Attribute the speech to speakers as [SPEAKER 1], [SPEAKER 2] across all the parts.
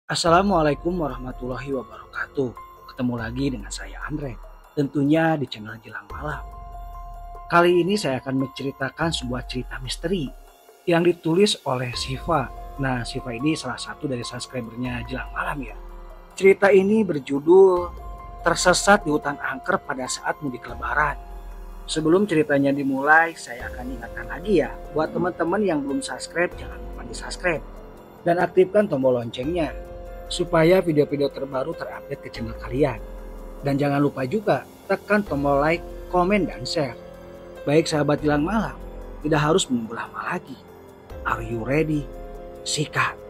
[SPEAKER 1] Assalamualaikum warahmatullahi wabarakatuh. Ketemu lagi dengan saya Andre, tentunya di channel Jelang Malam. Kali ini saya akan menceritakan sebuah cerita misteri yang ditulis oleh Siva. Nah, Siva ini salah satu dari subscribernya Jelang Malam ya. Cerita ini berjudul Tersesat di Hutan Angker pada saat mudik lebaran. Sebelum ceritanya dimulai, saya akan ingatkan lagi ya, buat teman-teman yang belum subscribe, jangan lupa di subscribe dan aktifkan tombol loncengnya supaya video-video terbaru terupdate ke channel kalian. Dan jangan lupa juga tekan tombol like, komen, dan share. Baik sahabat Jelang Malam, tidak harus menunggu lama lagi. Are you ready? Sikat.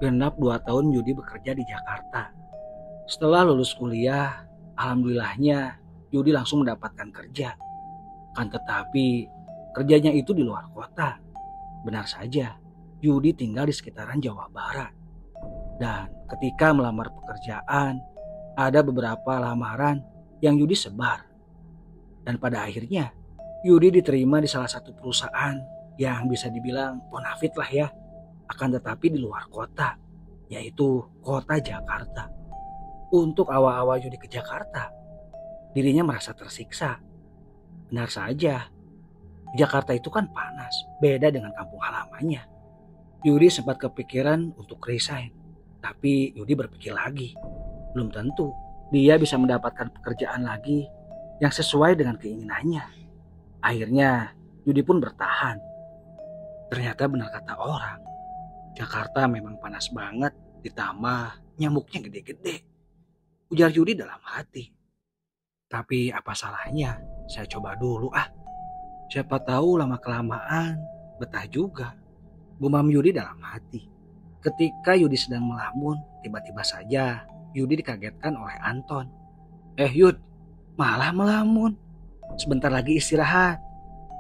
[SPEAKER 1] Genap 2 tahun Yudi bekerja di Jakarta. Setelah lulus kuliah, alhamdulillahnya Yudi langsung mendapatkan kerja. Kan tetapi kerjanya itu di luar kota. Benar saja, Yudi tinggal di sekitaran Jawa Barat. Dan ketika melamar pekerjaan, ada beberapa lamaran yang Yudi sebar. Dan pada akhirnya, Yudi diterima di salah satu perusahaan yang bisa dibilang bonafit lah ya. Akan tetapi di luar kota, yaitu kota Jakarta. Untuk awal-awal Yudi ke Jakarta, dirinya merasa tersiksa. Benar saja, Jakarta itu kan panas, beda dengan kampung halamannya. Yudi sempat kepikiran untuk resign, tapi Yudi berpikir lagi, belum tentu dia bisa mendapatkan pekerjaan lagi yang sesuai dengan keinginannya. Akhirnya Yudi pun bertahan. Ternyata benar kata orang, Jakarta memang panas banget, ditambah nyamuknya gede-gede. Ujar Yudi dalam hati. Tapi apa salahnya, saya coba dulu ah. Siapa tahu lama-kelamaan betah juga. Gumam Yudi dalam hati. Ketika Yudi sedang melamun, tiba-tiba saja Yudi dikagetkan oleh Anton. Yud, malah melamun. Sebentar lagi istirahat.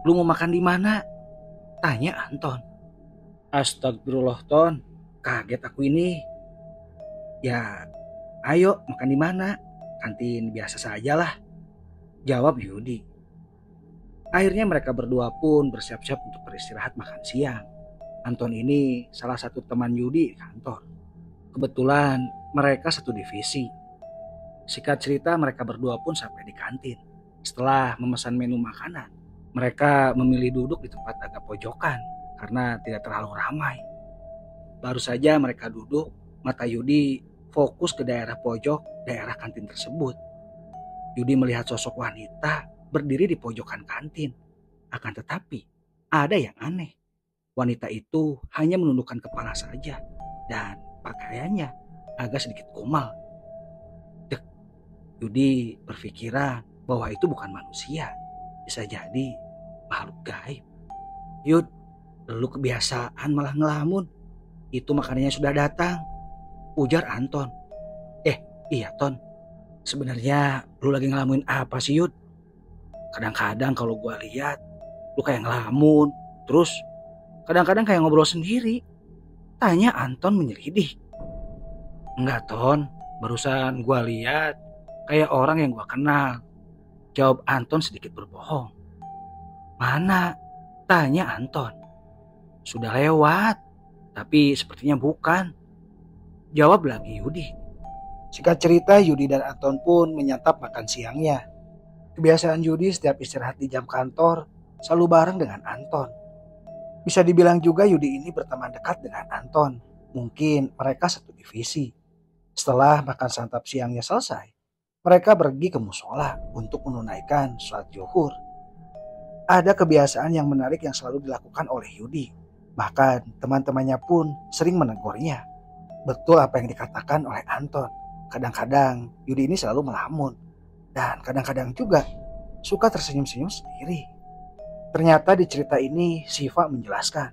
[SPEAKER 1] Lu mau makan di mana? Tanya Anton. Astagfirullah Ton, kaget aku ini. Ya, ayo makan di mana? Kantin biasa sajalah, jawab Yudi. Akhirnya mereka berdua pun bersiap-siap untuk beristirahat makan siang. Anton ini salah satu teman Yudi di kantor. Kebetulan mereka satu divisi. Singkat cerita mereka berdua pun sampai di kantin. Setelah memesan menu makanan, mereka memilih duduk di tempat agak pojokan karena tidak terlalu ramai. Baru saja mereka duduk, mata Yudi fokus ke daerah pojok daerah kantin tersebut. Yudi melihat sosok wanita berdiri di pojokan kantin. Akan tetapi ada yang aneh. Wanita itu hanya menundukkan kepala saja dan pakaiannya agak sedikit kumal. Dek, Yudi berpikiran bahwa itu bukan manusia, bisa jadi makhluk gaib. Yud, lu kebiasaan malah ngelamun. Itu makanannya sudah datang, ujar Anton. Iya Ton, sebenarnya lu lagi ngelamuin apa sih Yud? Kadang-kadang kalau gua lihat lu kayak ngelamun, terus kadang-kadang kayak ngobrol sendiri. Tanya Anton menyelidih. Enggak Ton, barusan gua lihat kayak orang yang gua kenal, jawab Anton sedikit berbohong. Mana? Tanya Anton. Sudah lewat, tapi sepertinya bukan, jawab lagi Yudi. Singkat cerita, Yudi dan Anton pun menyantap makan siangnya. Kebiasaan Yudi setiap istirahat di jam kantor selalu bareng dengan Anton. Bisa dibilang juga Yudi ini berteman dekat dengan Anton. Mungkin mereka satu divisi. Setelah makan santap siangnya selesai, mereka pergi ke musola untuk menunaikan sholat zuhur. Ada kebiasaan yang menarik yang selalu dilakukan oleh Yudi. Bahkan teman-temannya pun sering menegurnya. Betul apa yang dikatakan oleh Anton. Kadang-kadang Yudi ini selalu melamun. Dan kadang-kadang juga suka tersenyum-senyum sendiri. Ternyata di cerita ini Siva menjelaskan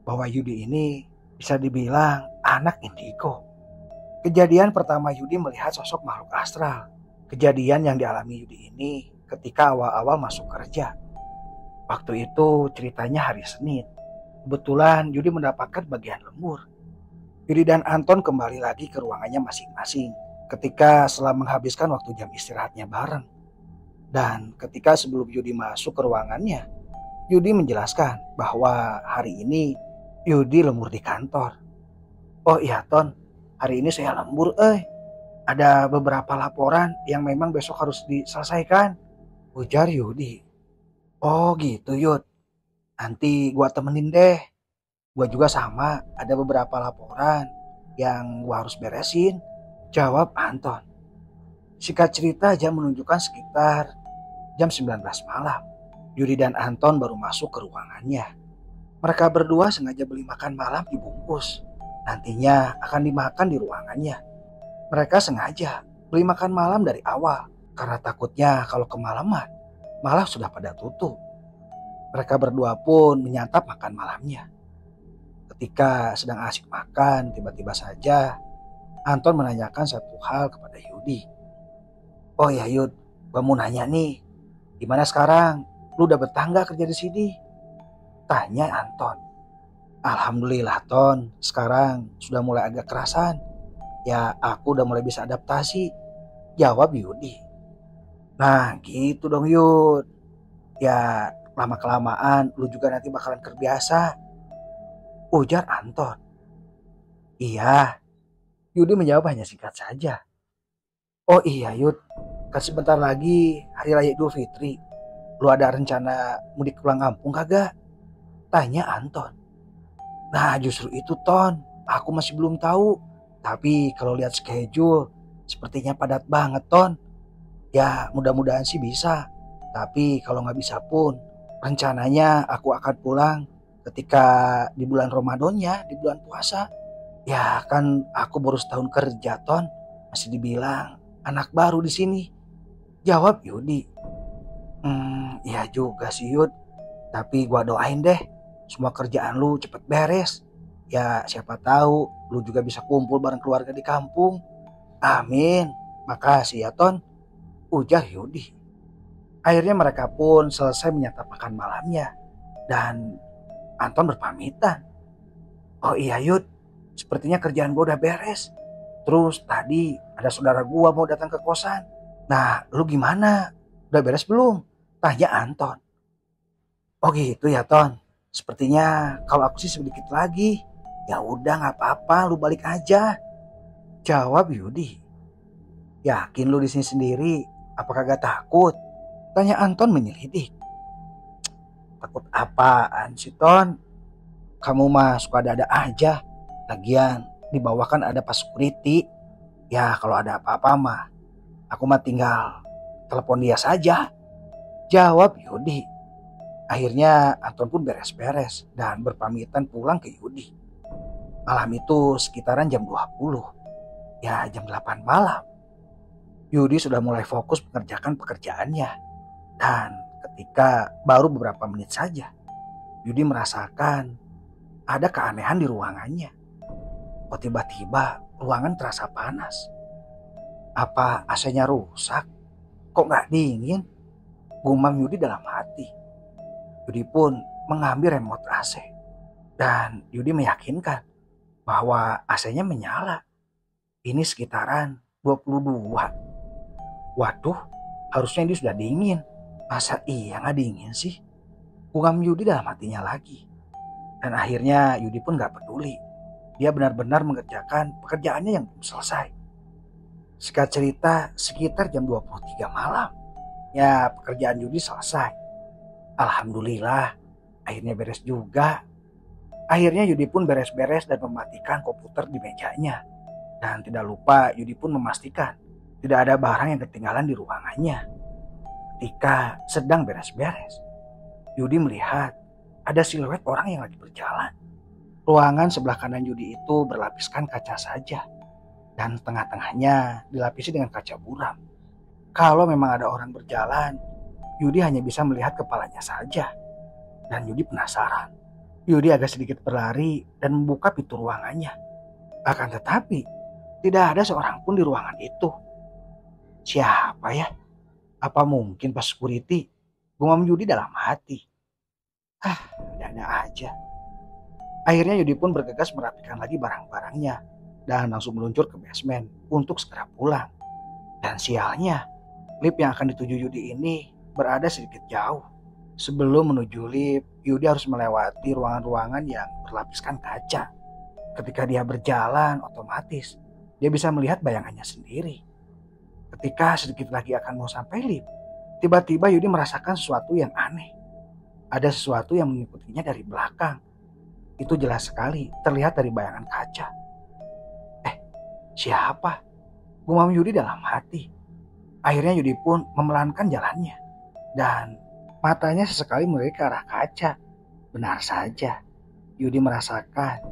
[SPEAKER 1] bahwa Yudi ini bisa dibilang anak indigo. Kejadian pertama Yudi melihat sosok makhluk astral Kejadian yang dialami Yudi ini ketika awal-awal masuk kerja. Waktu itu ceritanya hari Senin. Kebetulan Yudi mendapatkan bagian lembur. Yudi dan Anton kembali lagi ke ruangannya masing-masing ketika setelah menghabiskan waktu jam istirahatnya bareng. Dan ketika sebelum Yudi masuk ke ruangannya, Yudi menjelaskan bahwa hari ini Yudi lembur di kantor. Oh iya Ton, hari ini saya lembur Ada beberapa laporan yang memang besok harus diselesaikan, ujar Yudi. Oh gitu Yud, nanti gua temenin deh. Gua juga sama, ada beberapa laporan yang gua harus beresin, jawab Anton. Singkat cerita jam menunjukkan sekitar jam 19 malam. Yudi dan Anton baru masuk ke ruangannya. Mereka berdua sengaja beli makan malam dibungkus. Nantinya akan dimakan di ruangannya. Mereka sengaja beli makan malam dari awal karena takutnya kalau kemalaman malah sudah pada tutup. Mereka berdua pun menyantap makan malamnya. Ketika sedang asik makan, tiba-tiba saja Anton menanyakan satu hal kepada Yudi. Oh ya Yud, gua mau nanya nih, gimana sekarang? Lu udah betah nggak kerja di sini? Tanya Anton. Alhamdulillah Ton, sekarang sudah mulai agak kerasan. Ya aku udah mulai bisa adaptasi, jawab Yudi. Nah gitu dong Yud. Ya lama-kelamaan lu juga nanti bakalan terbiasa, ujar Anton. Iya, Yudi menjawab hanya singkat saja. Oh iya Yud, kan sebentar lagi Hari Raya Idul Fitri. Lu ada rencana mudik pulang kampung kagak? Tanya Anton. Nah justru itu Ton, aku masih belum tahu. Tapi kalau lihat schedule, sepertinya padat banget Ton. Ya mudah-mudahan sih bisa. Tapi kalau nggak bisa pun, rencananya aku akan pulang ketika di bulan Ramadan ya, di bulan puasa. Ya kan aku baru setahun kerja Ton, masih dibilang anak baru di sini, jawab Yudi. Ya juga sih Yud, tapi gua doain deh semua kerjaan lu cepet beres. Ya siapa tahu lu juga bisa kumpul bareng keluarga di kampung. Amin, makasih ya Ton, ujar Yudi. Akhirnya mereka pun selesai menyantap makan malamnya dan Anton berpamitan. Oh iya Yud, sepertinya kerjaan gue udah beres. Terus tadi ada saudara gue mau datang ke kosan. Nah lu gimana? Udah beres belum? Tanya Anton. Oh gitu ya Ton. Sepertinya kalau aku sih sedikit lagi. Ya udah nggak apa-apa, lu balik aja, jawab Yudi. Yakin lu di sini sendiri? Apakah gak takut? Tanya Anton menyelidik. Takut apaan sih Ton? Kamu mah suka ada-ada aja. Lagian di bawah kan ada pas security. Ya kalau ada apa-apa mah aku mah tinggal telepon dia saja, jawab Yudi. Akhirnya Anton pun beres-beres dan berpamitan pulang ke Yudi. Malam itu sekitaran jam 20. Ya jam 8 malam. Yudi sudah mulai fokus mengerjakan pekerjaannya. Dan ketika baru beberapa menit saja, Yudi merasakan ada keanehan di ruangannya. Kok tiba-tiba ruangan terasa panas? Apa AC-nya rusak? Kok gak dingin? Gumam Yudi dalam hati. Yudi pun mengambil remote AC. Dan Yudi meyakinkan bahwa AC-nya menyala. Ini sekitaran 22. Waduh, harusnya ini sudah dingin. Masa iya gak dingin sih? Gumam Yudi dalam hatinya lagi. Dan akhirnya Yudi pun gak peduli. Dia benar-benar mengerjakan pekerjaannya yang belum selesai. Singkat cerita sekitar jam 23 malam. Ya pekerjaan Yudi selesai. Alhamdulillah akhirnya beres juga. Akhirnya Yudi pun beres-beres dan mematikan komputer di mejanya. Dan tidak lupa Yudi pun memastikan tidak ada barang yang ketinggalan di ruangannya. Ketika sedang beres-beres, Yudi melihat ada siluet orang yang lagi berjalan. Ruangan sebelah kanan Yudi itu berlapiskan kaca saja. Dan tengah-tengahnya dilapisi dengan kaca buram. Kalau memang ada orang berjalan, Yudi hanya bisa melihat kepalanya saja. Dan Yudi penasaran. Yudi agak sedikit berlari dan membuka pintu ruangannya. Akan tetapi, tidak ada seorang pun di ruangan itu. Siapa ya? Apa mungkin pas security? Gumam Yudi dalam hati. Ada aja. Akhirnya Yudi pun bergegas merapikan lagi barang-barangnya dan langsung meluncur ke basement untuk segera pulang. Dan sialnya, lift yang akan dituju Yudi ini berada sedikit jauh. Sebelum menuju lift, Yudi harus melewati ruangan-ruangan yang berlapiskan kaca. Ketika dia berjalan, otomatis dia bisa melihat bayangannya sendiri. Ketika sedikit lagi akan mau sampai lift, tiba-tiba Yudi merasakan sesuatu yang aneh. Ada sesuatu yang mengikutinya dari belakang. Itu jelas sekali terlihat dari bayangan kaca. Siapa? Gumam Yudi dalam hati. Akhirnya Yudi pun memelankan jalannya. Dan matanya sesekali melirik ke arah kaca. Benar saja, Yudi merasakan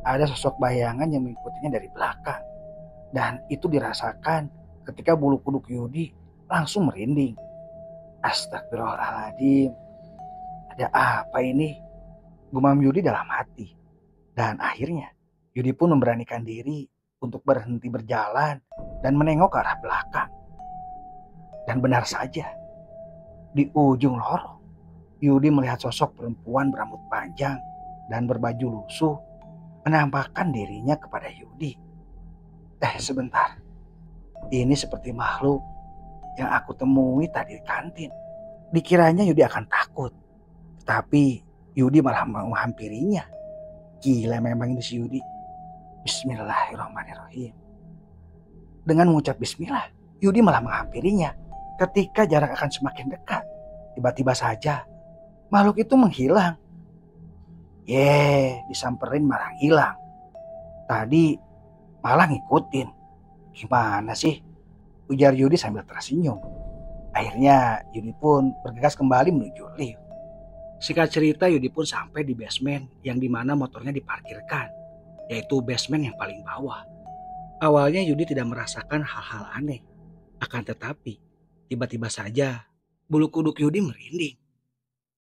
[SPEAKER 1] ada sosok bayangan yang mengikutinya dari belakang. Dan itu dirasakan ketika bulu kuduk Yudi langsung merinding. Astagfirullahaladzim. Ada apa ini? Gumam Yudi dalam hati. Dan akhirnya Yudi pun memberanikan diri untuk berhenti berjalan dan menengok ke arah belakang. Dan benar saja, di ujung lorong, Yudi melihat sosok perempuan berambut panjang dan berbaju lusuh menampakkan dirinya kepada Yudi. Sebentar. Ini seperti makhluk yang aku temui tadi di kantin. Dikiranya Yudi akan takut. Tapi Yudi malah menghampirinya. Gila memang ini si Yudi. Bismillahirrahmanirrahim. Dengan mengucap bismillah, Yudi malah menghampirinya. Ketika jarak akan semakin dekat, tiba-tiba saja makhluk itu menghilang. Disamperin malah hilang. Tadi malah ngikutin. Gimana sih? Ujar Yudi sambil tersenyum. Akhirnya Yudi pun bergegas kembali menuju lift. Singkat cerita, Yudi pun sampai di basement yang dimana motornya diparkirkan, yaitu basement yang paling bawah. Awalnya Yudi tidak merasakan hal-hal aneh. Akan tetapi, tiba-tiba saja bulu kuduk Yudi merinding.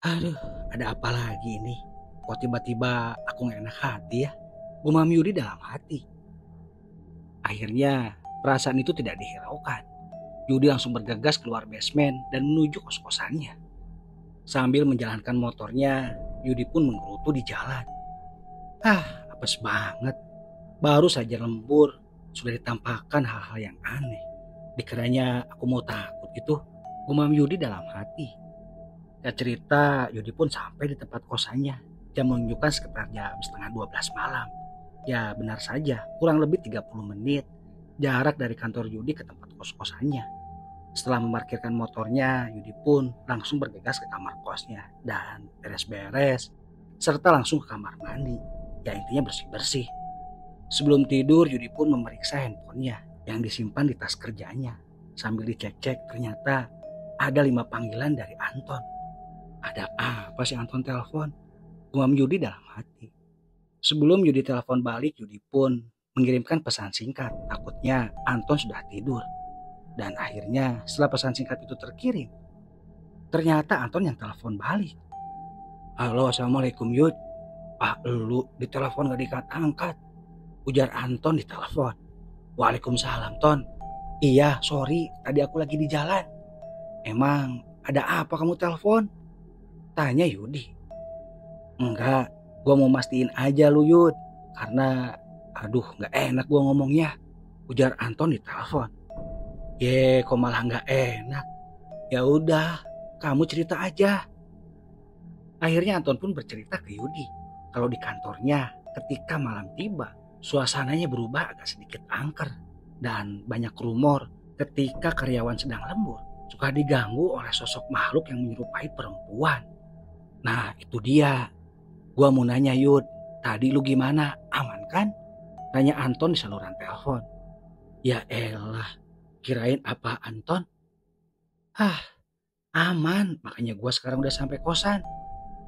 [SPEAKER 1] Aduh, ada apa lagi ini? Kok tiba-tiba aku gak enak hati ya? Gumam Yudi dalam hati. Akhirnya, perasaan itu tidak dihiraukan. Yudi langsung bergegas keluar basement dan menuju kos-kosannya. Sambil menjalankan motornya, Yudi pun menggerutu di jalan. Apes banget. Baru saja lembur, sudah ditampakkan hal-hal yang aneh. Dikiranya aku mau takut gitu, gumam Yudi dalam hati. Cerita, Yudi pun sampai di tempat kosannya. Jam menunjukkan sekitar jam setengah 12 malam. Ya benar saja, kurang lebih 30 menit jarak dari kantor Yudi ke tempat kos-kosannya. Setelah memarkirkan motornya, Yudi pun langsung bergegas ke kamar kosnya dan beres-beres, serta langsung ke kamar mandi. Ya intinya bersih-bersih. Sebelum tidur, Yudi pun memeriksa handphonenya yang disimpan di tas kerjanya. Sambil dicek-cek, ternyata ada 5 panggilan dari Anton. Ada apa sih Anton telepon? Gumam Yudi dalam hati. Sebelum Yudi telepon balik, Yudi pun mengirimkan pesan singkat. Takutnya Anton sudah tidur. Dan akhirnya setelah pesan singkat itu terkirim, ternyata Anton yang telepon balik. Halo, assalamualaikum Yud. Lu di telepon gak diangkat, ujar Anton di telepon. Waalaikumsalam Ton. Iya, sorry, tadi aku lagi di jalan. Emang ada apa kamu telepon? Tanya Yudi. Enggak, gua mau mastiin aja lu Yud. Karena gak enak gua ngomongnya, ujar Anton di telepon. Kok malah gak enak. Ya udah, kamu cerita aja. Akhirnya Anton pun bercerita ke Yudi kalau di kantornya ketika malam tiba, suasananya berubah agak sedikit angker dan banyak rumor ketika karyawan sedang lembur suka diganggu oleh sosok makhluk yang menyerupai perempuan. Nah itu dia. Gua mau nanya Yud, tadi lu gimana? Aman kan? Tanya Anton di saluran telepon. Ya elah, kirain apa Anton? Aman, makanya gue sekarang udah sampai kosan.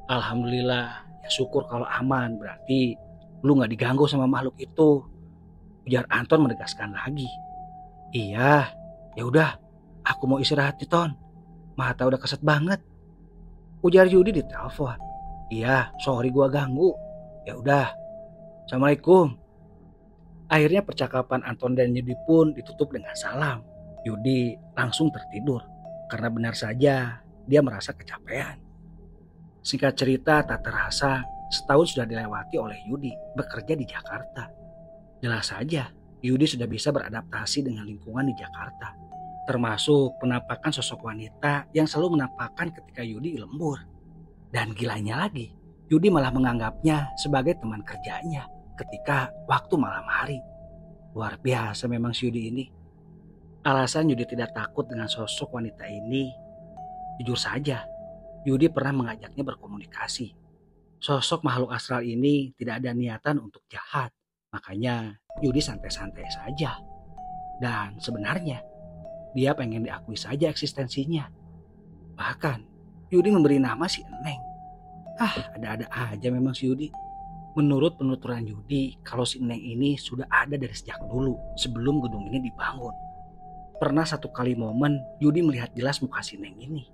[SPEAKER 1] Alhamdulillah, ya syukur kalau aman, berarti lu gak diganggu sama makhluk itu, ujar Anton menegaskan lagi. Iya, ya udah, aku mau istirahat nih Ton, mata udah keset banget, ujar Yudi di telepon. Iya, sorry gue ganggu. Ya udah, assalamualaikum. Akhirnya percakapan Anton dan Yudi pun ditutup dengan salam. Yudi langsung tertidur karena benar saja dia merasa kecapean. Singkat cerita, tak terasa setahun sudah dilewati oleh Yudi bekerja di Jakarta. Jelas saja, Yudi sudah bisa beradaptasi dengan lingkungan di Jakarta. Termasuk penampakan sosok wanita yang selalu menampakkan ketika Yudi lembur. Dan gilanya lagi, Yudi malah menganggapnya sebagai teman kerjanya ketika waktu malam hari. Luar biasa memang si Yudi ini. Alasan Yudi tidak takut dengan sosok wanita ini, jujur saja, Yudi pernah mengajaknya berkomunikasi. Sosok makhluk astral ini tidak ada niatan untuk jahat, makanya Yudi santai-santai saja. Dan sebenarnya, dia pengen diakui saja eksistensinya. Bahkan, Yudi memberi nama si Eneng. Ada-ada aja memang si Yudi. Menurut penuturan Yudi, kalau si Eneng ini sudah ada dari sejak dulu, sebelum gedung ini dibangun. Pernah satu kali momen, Yudi melihat jelas muka si Eneng ini.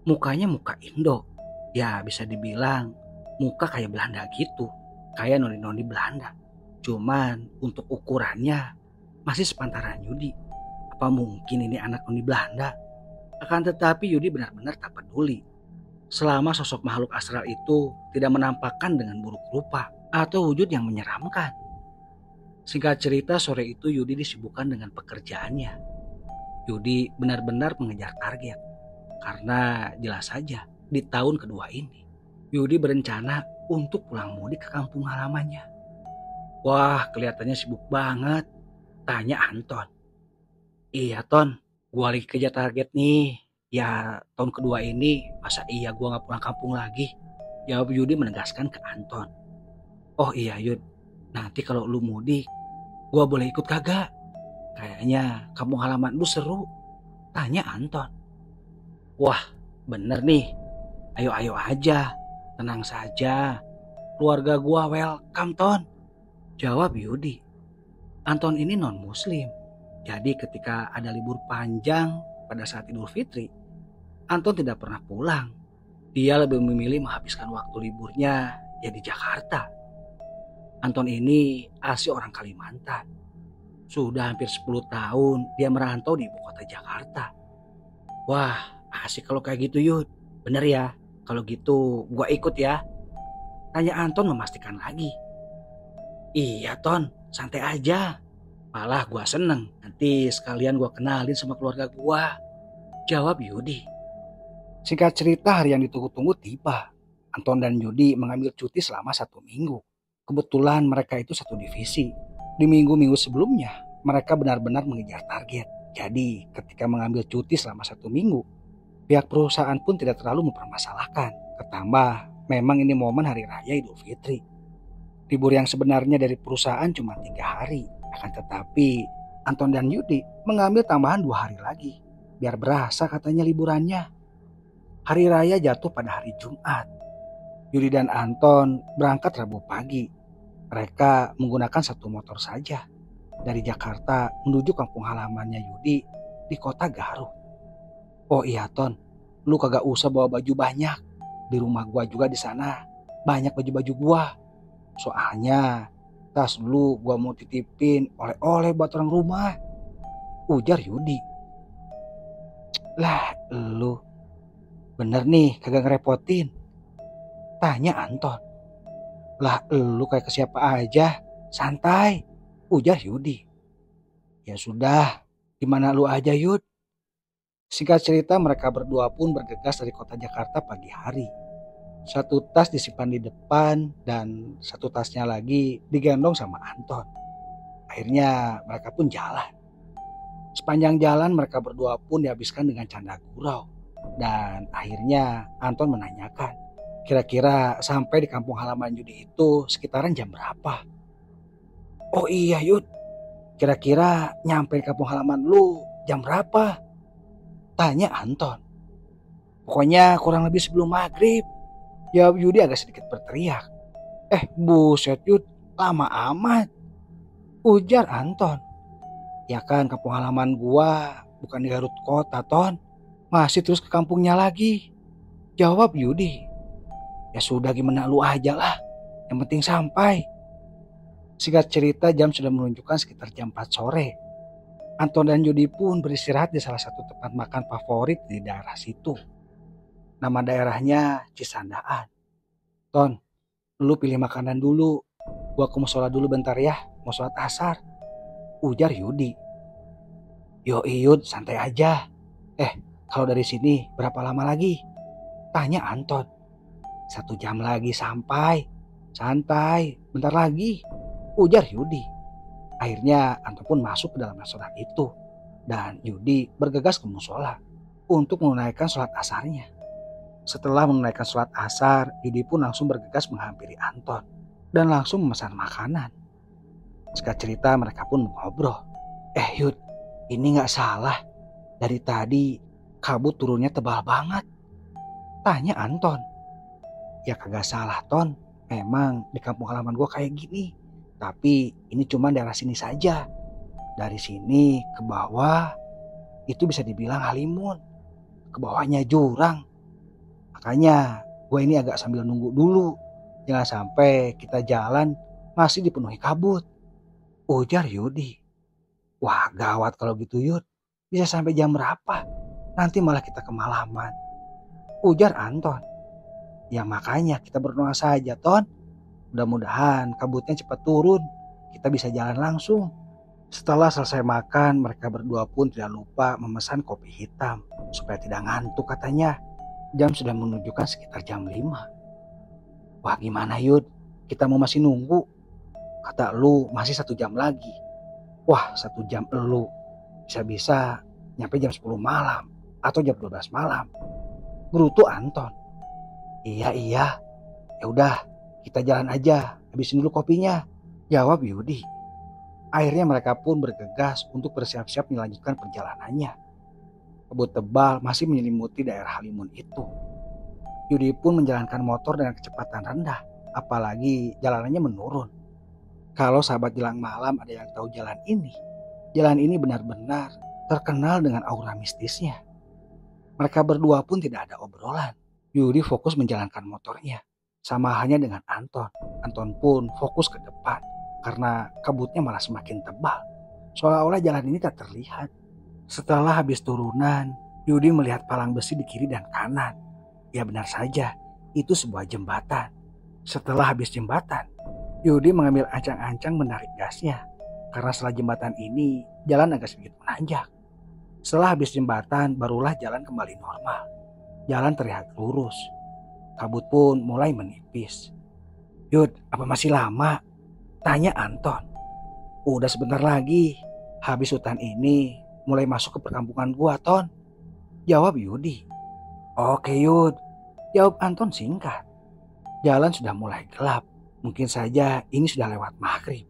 [SPEAKER 1] Mukanya muka Indo. Ya bisa dibilang muka kayak Belanda gitu. Kayak noni-noni Belanda. Cuman untuk ukurannya masih sepantaran Yudi. Apa mungkin ini anak noni Belanda? Akan tetapi Yudi benar-benar tak peduli. Selama sosok makhluk astral itu tidak menampakkan dengan buruk rupa atau wujud yang menyeramkan. Singkat cerita, sore itu Yudi disibukkan dengan pekerjaannya. Yudi benar-benar mengejar target. Karena jelas saja di tahun kedua ini Yudi berencana untuk pulang mudik ke kampung halamannya. Wah, kelihatannya sibuk banget, tanya Anton. Iya Ton, gua lagi kejar target nih. Ya tahun kedua ini masa iya gua gak pulang kampung lagi? Jawab Yudi menegaskan ke Anton. Oh iya Yud, nanti kalau lu mudik gua boleh ikut kagak? Kayaknya kampung halaman lu seru, tanya Anton. Wah bener nih, ayo aja, tenang saja, keluarga gua welcome Ton, jawab Yudi. Anton ini non muslim, jadi ketika ada libur panjang pada saat Idul Fitri, Anton tidak pernah pulang. Dia lebih memilih menghabiskan waktu liburnya ya di Jakarta. Anton ini asli orang Kalimantan. Sudah hampir 10 tahun dia merantau di ibu kota Jakarta. Wah, asik kalau kayak gitu Yud. Bener ya, kalau gitu gua ikut ya, tanya Anton memastikan lagi. Iya Ton, santai aja. Malah gua seneng, nanti sekalian gua kenalin sama keluarga gua, jawab Yudi. Singkat cerita, hari yang ditunggu-tunggu tiba. Anton dan Yudi mengambil cuti selama 1 minggu. Kebetulan mereka itu satu divisi. Di minggu-minggu sebelumnya, mereka benar-benar mengejar target. Jadi ketika mengambil cuti selama 1 minggu, pihak perusahaan pun tidak terlalu mempermasalahkan. Ketambah memang ini momen hari raya Idul Fitri. Libur yang sebenarnya dari perusahaan cuma 3 hari. Akan tetapi Anton dan Yudi mengambil tambahan 2 hari lagi. Biar berasa katanya liburannya. Hari raya jatuh pada hari Jumat. Yudi dan Anton berangkat Rabu pagi. Mereka menggunakan 1 motor saja. Dari Jakarta menuju kampung halamannya Yudi di kota Garut. Oh iya Ton, lu kagak usah bawa baju banyak. Di rumah gua juga di sana banyak baju-baju gua. Soalnya tas lu gua mau titipin oleh-oleh buat orang rumah, ujar Yudi. Lah lu bener nih kagak ngerepotin, tanya Anton. Lah lu kayak ke siapa aja, santai, ujar Yudi. Ya sudah, gimana lu aja Yud. Singkat cerita, mereka berdua pun bergegas dari kota Jakarta pagi hari. 1 tas disimpan di depan dan 1 tasnya lagi digendong sama Anton. Akhirnya mereka pun jalan. Sepanjang jalan mereka berdua pun dihabiskan dengan canda gurau. Dan akhirnya Anton menanyakan, kira-kira sampai di kampung halaman Yudi itu sekitaran jam berapa? Oh iya Yud, kira-kira nyampe di kampung halaman lu jam berapa? Tanya Anton. Pokoknya kurang lebih sebelum maghrib, jawab Yudi agak sedikit berteriak. Buset Yud, lama amat, ujar Anton. Ya kan kampung halaman gua bukan di Garut kota Ton, masih terus ke kampungnya lagi, jawab Yudi. Ya sudah gimana lu aja lah, yang penting sampai. Singkat cerita, jam sudah menunjukkan sekitar jam 4 sore. Anton dan Yudi pun beristirahat di salah satu tempat makan favorit di daerah situ. Nama daerahnya Cisandaan. Ton, lu pilih makanan dulu. Gua ke musola dulu bentar ya, mau sholat asar. Ujar Yudi. Yo Yud, santai aja. Kalau dari sini berapa lama lagi? Tanya Anton. 1 jam lagi sampai. Santai, bentar lagi. Ujar Yudi. Akhirnya Anton pun masuk ke dalam restoran itu. Dan Yudi bergegas ke musola untuk menunaikan sholat asarnya. Setelah menunaikan sholat asar, Yudi pun langsung bergegas menghampiri Anton. Dan langsung memesan makanan. Singkat cerita mereka pun ngobrol. Yud, ini gak salah. Dari tadi kabut turunnya tebal banget. Tanya Anton. Ya kagak salah Ton. Memang di kampung halaman gue kayak gini. Tapi ini cuma daerah sini saja. Dari sini ke bawah itu bisa dibilang halimun. Ke bawahnya jurang. Makanya gue ini agak sambil nunggu dulu. Jangan sampai kita jalan masih dipenuhi kabut. Ujar Yudi. Wah gawat kalau gitu Yud. Bisa sampai jam berapa? Nanti malah kita kemalaman. Ujar Anton. Ya makanya kita berdoa saja Ton. Mudah-mudahan kabutnya cepat turun. Kita bisa jalan langsung. Setelah selesai makan, mereka berdua pun tidak lupa memesan kopi hitam. Supaya tidak ngantuk katanya. Jam sudah menunjukkan sekitar jam 5. Wah gimana Yud? Kita mau masih nunggu? Kata lu masih 1 jam lagi. Wah 1 jam lu. Bisa-bisa nyampe jam 10 malam. Atau jam 12 malam. Gerutu Anton. Iya. Ya udah, kita jalan aja. Habisin dulu kopinya. Jawab Yudi. Akhirnya mereka pun bergegas untuk bersiap-siap melanjutkan perjalanannya. Kabut tebal masih menyelimuti daerah halimun itu. Yudi pun menjalankan motor dengan kecepatan rendah. Apalagi jalanannya menurun. Kalau sahabat jelang malam ada yang tahu jalan ini benar-benar terkenal dengan aura mistisnya. Mereka berdua pun tidak ada obrolan. Yudi fokus menjalankan motornya. Sama halnya dengan Anton. Anton pun fokus ke depan. Karena kabutnya malah semakin tebal. Seolah-olah jalan ini tak terlihat. Setelah habis turunan, Yudi melihat palang besi di kiri dan kanan. Ya benar saja, itu sebuah jembatan. Setelah habis jembatan, Yudi mengambil ancang-ancang menarik gasnya. Karena setelah jembatan ini, jalan agak sedikit menanjak. Setelah habis jembatan, barulah jalan kembali normal. Jalan terlihat lurus. Kabut pun mulai menipis. Yud, apa masih lama? Tanya Anton. Udah sebentar lagi. Habis hutan ini, mulai masuk ke perkampungan gua, Ton. Jawab Yudi. Oke Yud. Jawab Anton singkat. Jalan sudah mulai gelap. Mungkin saja ini sudah lewat maghrib.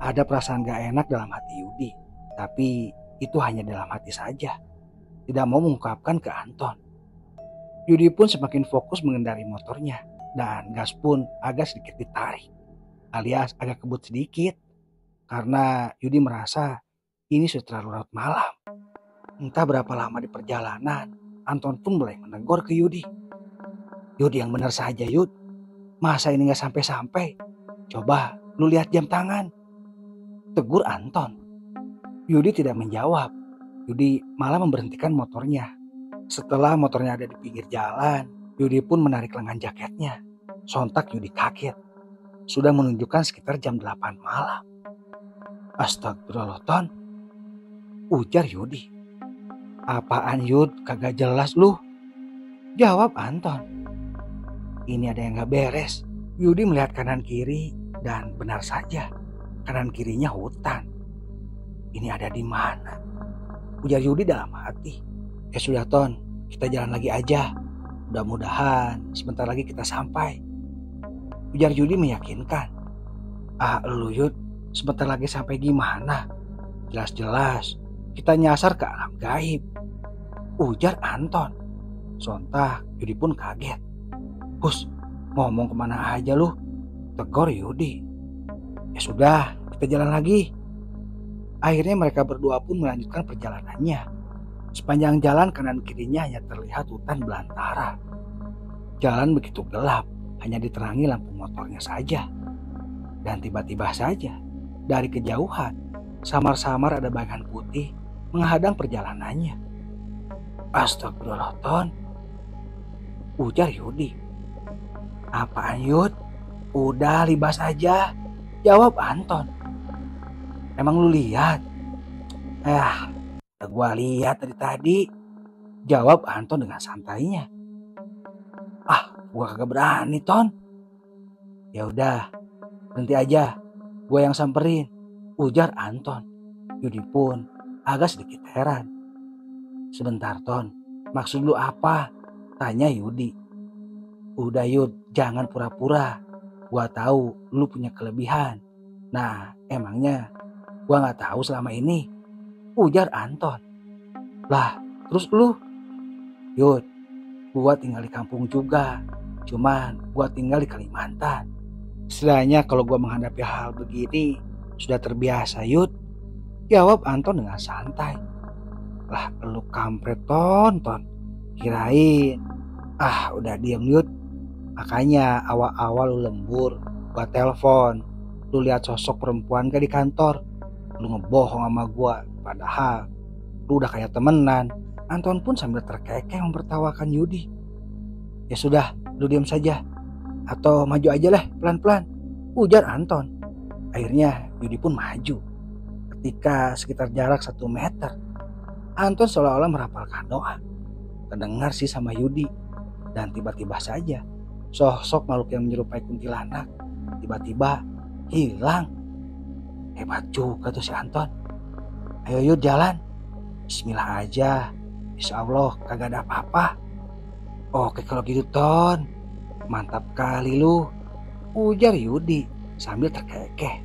[SPEAKER 1] Ada perasaan gak enak dalam hati Yudi. Tapi itu hanya dalam hati saja. Tidak mau mengungkapkan ke Anton. Yudi pun semakin fokus mengendari motornya. Dan gas pun agak sedikit ditarik. Alias agak kebut sedikit. Karena Yudi merasa ini sudah terlalu larut malam. Entah berapa lama di perjalanan, Anton pun mulai menegur ke Yudi. Yud yang benar saja Yud. Masa ini gak sampai-sampai? Coba lu lihat jam tangan. Tegur Anton. Yudi tidak menjawab. Yudi malah memberhentikan motornya. Setelah motornya ada di pinggir jalan, Yudi pun menarik lengan jaketnya. Sontak Yudi kaget. Sudah menunjukkan sekitar jam 8 malam. Astagfirullah Ton. Ujar Yudi. Apaan Yud? Kagak jelas lu. Jawab Anton. Ini ada yang gak beres. Yudi melihat kanan kiri dan benar saja. Kanan kirinya hutan. Ini ada di mana? Ujar Yudi dalam hati. Ya sudah Ton, kita jalan lagi aja. Mudah-mudahan sebentar lagi kita sampai. Ujar Yudi meyakinkan. Lu Yud, sebentar lagi sampai gimana? Jelas-jelas kita nyasar ke alam gaib. Ujar Anton. Sontak Yudi pun kaget. Hus, ngomong kemana aja lu? Tegur Yudi. Ya sudah, kita jalan lagi. Akhirnya mereka berdua pun melanjutkan perjalanannya. Sepanjang jalan kanan kirinya hanya terlihat hutan belantara. Jalan begitu gelap, hanya diterangi lampu motornya saja. Dan tiba-tiba saja, dari kejauhan, Samar-samar ada bayangan putih menghadang perjalanannya. Astagfirullah, Ton, ujar Yudi. Apaan, Yud? Udah libas aja, jawab Anton. Emang lu lihat? Udah gua lihat dari tadi, jawab Anton dengan santainya. Gua kagak berani, Ton. Ya udah, berhenti aja, gua yang samperin, ujar Anton. Yudi pun agak sedikit heran. Sebentar, Ton, maksud lu apa? Tanya Yudi. Udah Yud, jangan pura-pura. Gua tahu lu punya kelebihan. Nah, emangnya gua gak tahu selama ini, ujar Anton. Lah, terus lu? Yud, gua tinggal di kampung juga. Cuman gua tinggal di Kalimantan. Istilahnya kalau gua menghadapi hal begini sudah terbiasa, Yud, jawab Anton dengan santai. Lah, lu kampret, Ton. Kirain. Udah diem, Yud. Makanya awal-awal lu lembur, gua telepon. Lu lihat sosok perempuan gak di kantor? Lu ngebohong sama gua, padahal lu udah kayak temenan. Anton pun sambil terkekeh mempertawakan Yudi. Ya sudah, lu diam saja. Atau maju aja lah pelan-pelan, ujar Anton. Akhirnya Yudi pun maju. Ketika sekitar jarak 1 meter, Anton seolah-olah merapalkan doa. Kedengar sih sama Yudi. Dan tiba-tiba saja sosok makhluk yang menyerupai kuntilanak tiba-tiba hilang. Hebat juga tuh si Anton. Ayo Yud, jalan. Bismillah aja. Insya Allah kagak ada apa-apa. Oke kalau gitu, Ton. Mantap kali lu, ujar Yudi sambil terkekeh.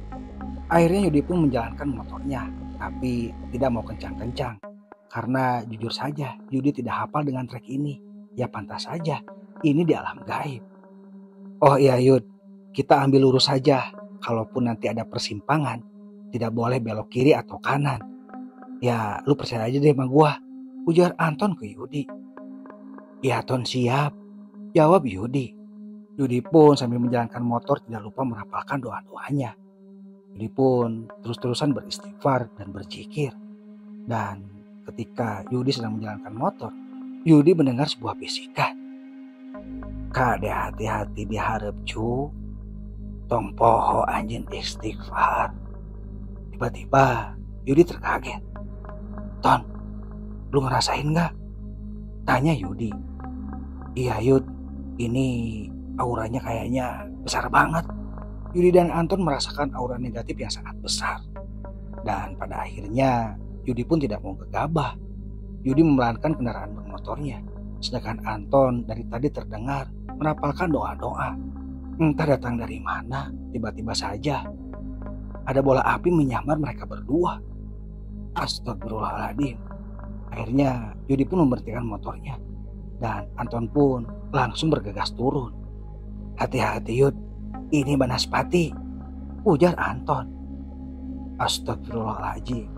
[SPEAKER 1] Akhirnya Yudi pun menjalankan motornya, tapi tidak mau kencang-kencang. Karena jujur saja Yudi tidak hafal dengan trek ini. Ya pantas saja, ini di alam gaib. Oh iya Yud, kita ambil lurus saja. Kalaupun nanti ada persimpangan, tidak boleh belok kiri atau kanan. Ya lu percaya aja deh sama gua, ujar Anton ke Yudi. Ya Ton, siap, jawab Yudi. Yudi pun sambil menjalankan motor tidak lupa merapalkan doa-doanya. Yudi pun terus-terusan beristighfar dan berzikir. Dan ketika Yudi sedang menjalankan motor, Yudi mendengar sebuah bisikan. Kade hati-hati diharap cu, tong poho anjing istighfar. Tiba-tiba Yudi terkaget. Ton, lu ngerasain gak? Tanya Yudi. Iya Yud, ini auranya kayaknya besar banget. Yudi dan Anton merasakan aura negatif yang sangat besar. Dan pada akhirnya Yudi pun tidak mau gegabah. Yudi memelankan kendaraan bermotornya. Sedangkan Anton dari tadi terdengar merapalkan doa-doa. Entah datang dari mana, tiba-tiba saja ada bola api menyambar mereka berdua. Astagfirullahaladzim. Akhirnya Yudi pun memberhentikan motornya. Dan Anton pun langsung bergegas turun. Hati-hati Yud, ini Banaspati, ujar Anton. Astagfirullahaladzim.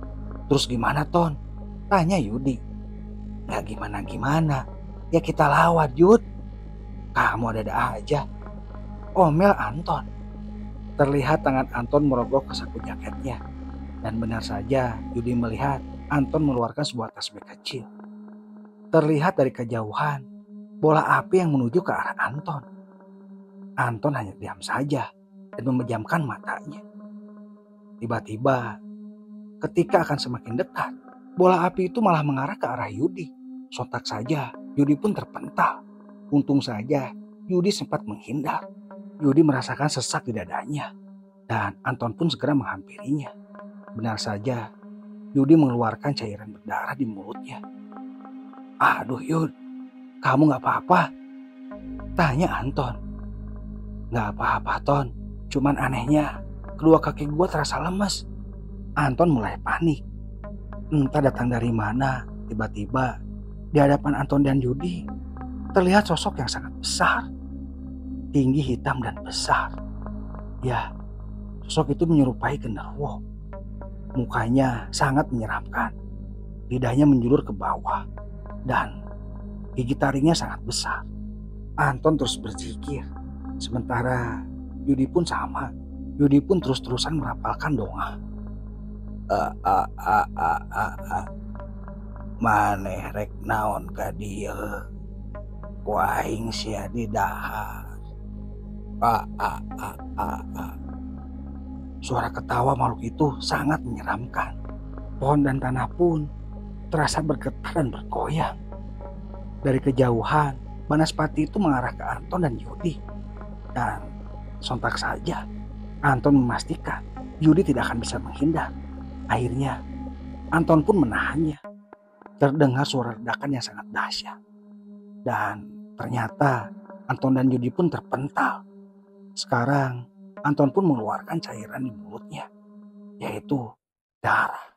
[SPEAKER 1] Terus gimana Ton? Tanya Yudi. Gak gimana-gimana, ya kita lawan Yud. Kamu ada-ada aja, omel Anton. Terlihat tangan Anton merogoh ke saku jaketnya. Dan benar saja Yudi melihat Anton mengeluarkan sebuah tasbih kecil. Terlihat dari kejauhan bola api yang menuju ke arah Anton. Anton hanya diam saja dan memejamkan matanya. Tiba-tiba ketika akan semakin dekat, bola api itu malah mengarah ke arah Yudi. Sontak saja Yudi pun terpental. Untung saja Yudi sempat menghindar. Yudi merasakan sesak di dadanya. Dan Anton pun segera menghampirinya. Benar saja Yudi mengeluarkan cairan berdarah di mulutnya. Aduh Yud, kamu gak apa-apa? Tanya Anton. Gak apa-apa Ton, cuman anehnya kedua kaki gue terasa lemes. Anton mulai panik. Entah datang dari mana, tiba-tiba di hadapan Anton dan Yudi terlihat sosok yang sangat besar. Tinggi, hitam, dan besar. Ya, sosok itu menyerupai genderuwo. Mukanya sangat menyeramkan. Lidahnya menjulur ke bawah. Dan gigi taringnya sangat besar. Anton terus berzikir. Sementara Yudi pun sama. Yudi pun terus-terusan merapalkan doa. Ah, ah, ah, ah, ah, ah. Maneh rek naon ka dieu? Ku aing sia di dahar. Ah, ah, ah, ah, ah. Suara ketawa makhluk itu sangat menyeramkan. Pohon dan tanah pun terasa bergetar dan bergoyang. Dari kejauhan, Banaspati itu mengarah ke Anton dan Yudi. Dan sontak saja, Anton memastikan Yudi tidak akan bisa menghindar. Akhirnya, Anton pun menahannya. Terdengar suara ledakan yang sangat dahsyat. Dan ternyata Anton dan Yudi pun terpental. Sekarang, Anton pun mengeluarkan cairan di mulutnya, yaitu darah.